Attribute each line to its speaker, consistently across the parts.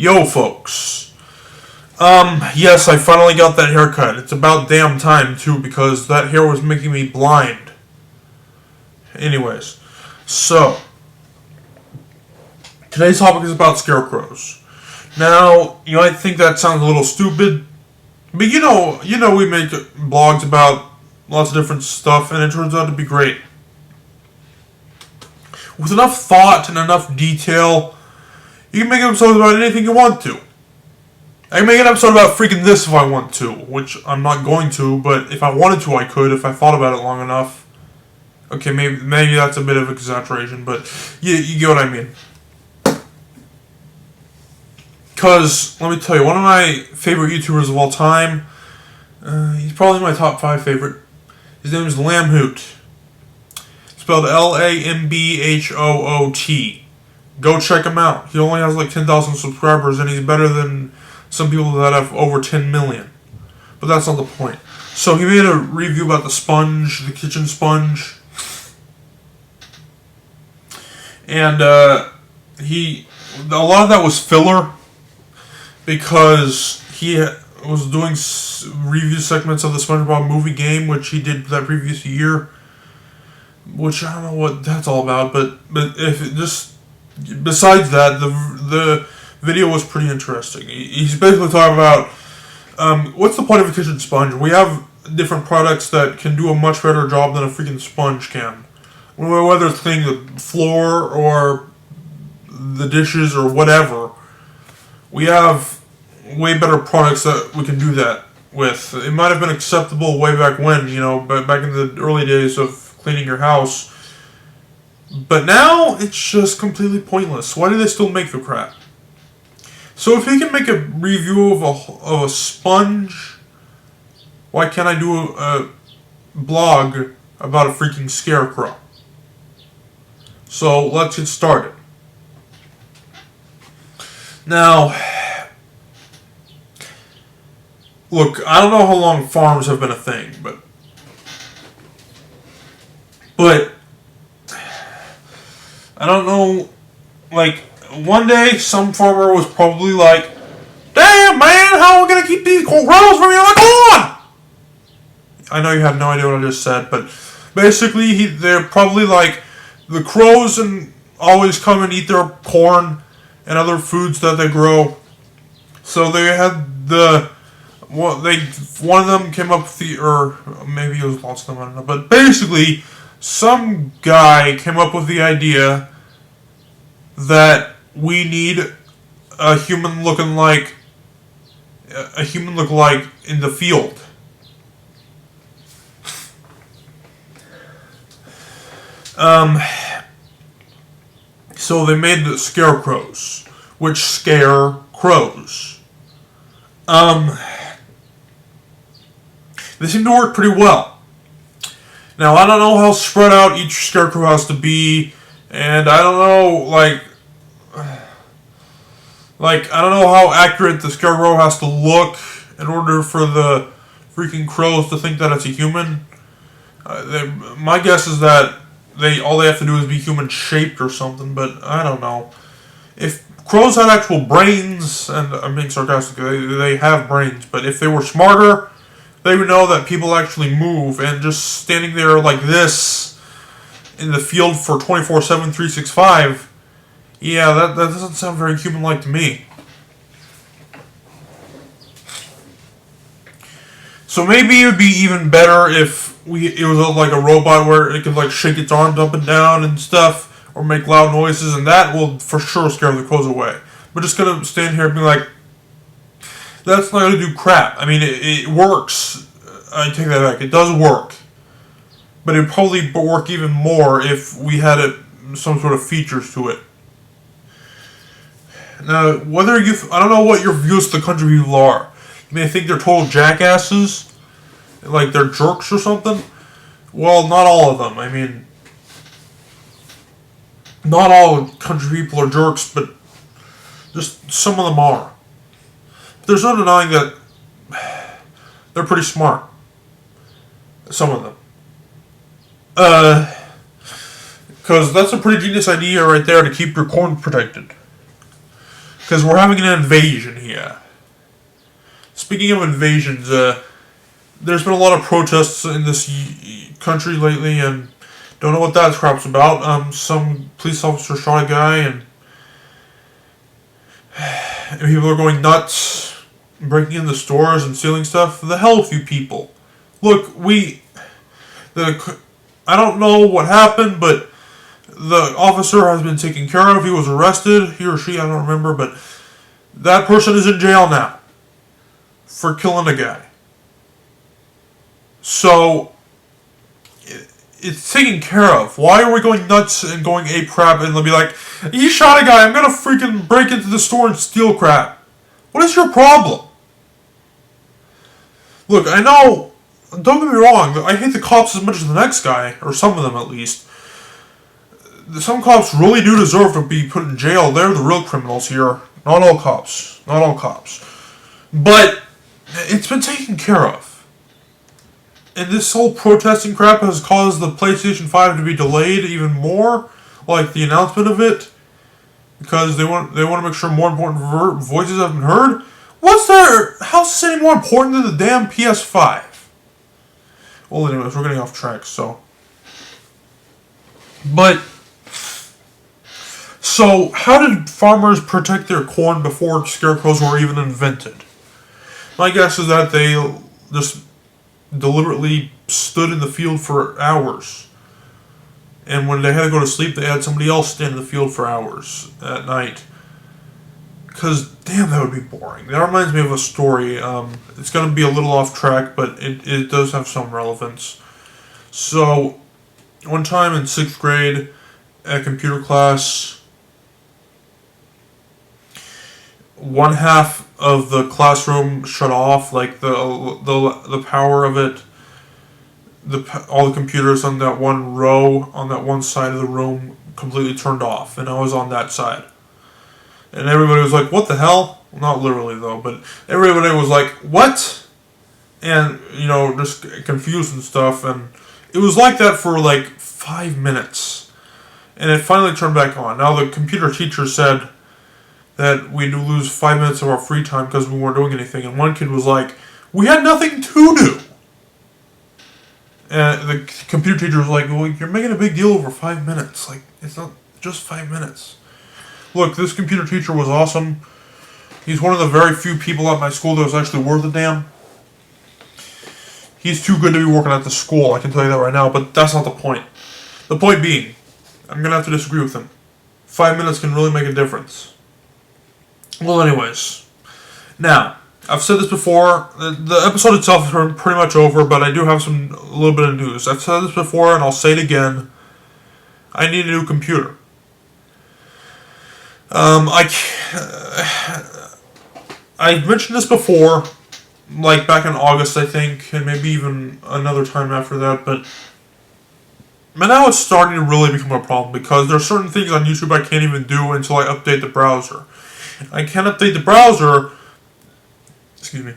Speaker 1: Yo, folks. Yes, I finally got that haircut. It's about damn time, too, because that hair was making me blind. Anyways, so, today's topic is about scarecrows. Now, you might think that sounds a little stupid, but you know, we make blogs about lots of different stuff, and it turns out to be great. With enough thought and enough detail, you can make episodes about anything you want to. I can make an episode about freaking this if I want to, which I'm not going to, but if I wanted to, I could, if I thought about it long enough. Okay, maybe that's a bit of exaggeration, but you get what I mean. Because, let me tell you, one of my favorite YouTubers of all time, he's probably my top 5 favorite. His name is Lamhoot. Spelled Lambhoot. Go check him out. He only has like 10,000 subscribers, and he's better than some people that have over 10 million. But that's not the point. So he made a review about the sponge, the kitchen sponge. And a lot of that was filler, because he was doing review segments of the SpongeBob movie game, which he did that previous year. Which I don't know what that's all about, but if it just besides that, the video was pretty interesting. He's basically talking about what's the point of a kitchen sponge? We have different products that can do a much better job than a freaking sponge can. Whether it's cleaning the floor or the dishes or whatever, we have way better products that we can do that with. It might have been acceptable way back when, back in the early days of cleaning your house. But now, it's just completely pointless. Why do they still make the crap? So if he can make a review of a sponge, why can't I do a blog about a freaking scarecrow? So, let's get started. Now, look, I don't know how long farms have been a thing, but I don't know, one day some farmer was probably like, "Damn, man, how are we going to keep these crows from your lawn?" I know you have no idea what I just said, but basically they're probably like, the crows and always come and eat their corn and other foods that they grow. So they had one of them came up with or maybe it was lots of them, I don't know, but basically some guy came up with the idea that we need a human look like in the field. So they made the scarecrows, which scare crows. They seem to work pretty well. Now, I don't know how spread out each scarecrow has to be, and I don't know, I don't know how accurate the scarecrow has to look in order for the freaking crows to think that it's a human. My guess is that all they have to do is be human-shaped or something, but I don't know. If crows had actual brains, and I'm being sarcastic, they have brains, but if they were smarter, they would know that people actually move, and just standing there like this in the field for 24/7, 365, yeah, that doesn't sound very human-like to me. So maybe it would be even better if it was like a robot where it could shake its arms up and down and stuff, or make loud noises, and that will for sure scare the crows away. We're just gonna stand here and be like, that's not gonna do crap. I mean, it works. I take that back. It does work. But it would probably work even more if we had some sort of features to it. Now, I don't know what your views of the country people are. You may think they're total jackasses, like they're jerks or something. Well, not all of them. I mean, not all country people are jerks, but just some of them are. But there's no denying that they're pretty smart. Some of them. Because that's a pretty genius idea right there to keep your corn protected. because we're having an invasion here. Speaking of invasions, there's been a lot of protests in this country lately, and don't know what that crap's about. Some police officer shot a guy, and people are going nuts, breaking into stores and stealing stuff. The hell with you people. Look, I don't know what happened, but the officer has been taken care of. He was arrested, he or she, I don't remember, but that person is in jail now for killing a guy. So, it's taken care of. Why are we going nuts and going ape crap and they'll be like, he shot a guy, I'm gonna freaking break into the store and steal crap. What is your problem? Look, I know, don't get me wrong, I hate the cops as much as the next guy, or some of them at least. Some cops really do deserve to be put in jail. They're the real criminals here. Not all cops. Not all cops. But it's been taken care of. And this whole protesting crap has caused the PlayStation 5 to be delayed even more. Like the announcement of it. Because they want to make sure more important voices have been heard. How's this any more important than the damn PS5? Well, anyways, we're getting off track, so. So, how did farmers protect their corn before scarecrows were even invented? My guess is that they just deliberately stood in the field for hours. And when they had to go to sleep, they had somebody else stand in the field for hours at night. Because, damn, that would be boring. That reminds me of a story. It's going to be a little off track, but it does have some relevance. So, one time in 6th grade, at computer class, one half of the classroom shut off, like the power of it. All the computers on that one row, on that one side of the room, completely turned off, and I was on that side. And everybody was like, what the hell? Well, not literally, though, but everybody was like, what? And, just confused and stuff, and it was like that for, 5 minutes. And it finally turned back on. Now, the computer teacher said that we'd lose 5 minutes of our free time because we weren't doing anything, and one kid was like, we had nothing to do! And the computer teacher was like, well, you're making a big deal over 5 minutes. It's not just 5 minutes. Look, this computer teacher was awesome. He's one of the very few people at my school that was actually worth a damn. He's too good to be working at the school, I can tell you that right now, but that's not the point. The point being, I'm going to have to disagree with him. 5 minutes can really make a difference. Well, anyways. Now, I've said this before. The episode itself is pretty much over, but I do have a little bit of news. I've said this before, and I'll say it again. I need a new computer. I mentioned this before, back in August, I think, and maybe even another time after that, but now it's starting to really become a problem because there are certain things on YouTube I can't even do until I update the browser. I can't update the browser. Excuse me.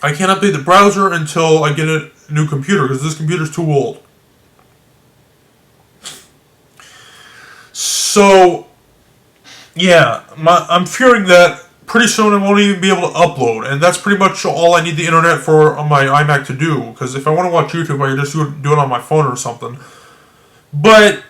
Speaker 1: I can't update the browser until I get a new computer because this computer's too old. So, yeah, I'm fearing that pretty soon I won't even be able to upload, and that's pretty much all I need the internet for on my iMac to do, because if I want to watch YouTube, I can just do it on my phone or something. But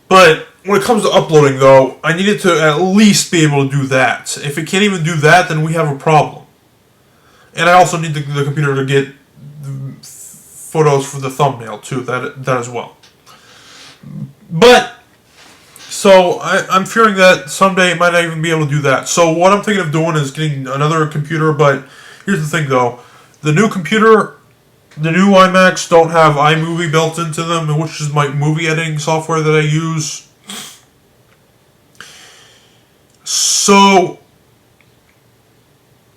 Speaker 1: when it comes to uploading, though, I need it to at least be able to do that. If it can't even do that, then we have a problem. And I also need the computer to get photos for the thumbnail, too, that as well. But, so, I'm fearing that someday it might not even be able to do that. So what I'm thinking of doing is getting another computer, but here's the thing, though. The new computer, the new iMacs don't have iMovie built into them, which is my movie editing software that I use. So,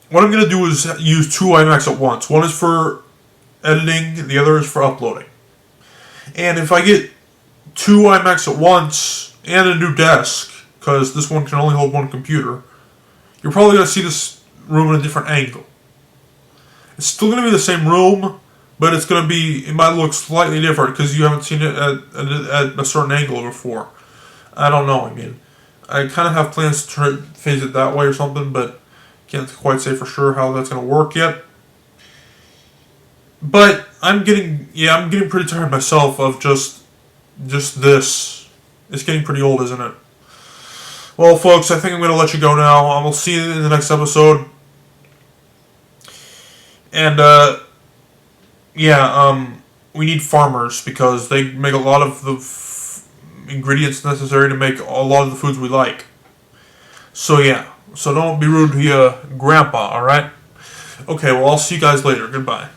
Speaker 1: what I'm going to do is use two iMacs at once. One is for editing, the other is for uploading. And if I get two iMacs at once and a new desk, because this one can only hold one computer, you're probably going to see this room in a different angle. It's still going to be the same room, but it might look slightly different because you haven't seen it at a certain angle before. I don't know, I kind of have plans to try to phase it that way or something, but can't quite say for sure how that's going to work yet. But I'm getting pretty tired myself of just this. It's getting pretty old, isn't it? Well, folks, I think I'm going to let you go now. I will see you in the next episode. And, we need farmers because they make a lot of the ingredients necessary to make a lot of the foods we like. So, yeah. So don't be rude to your grandpa, alright? Okay, well, I'll see you guys later. Goodbye.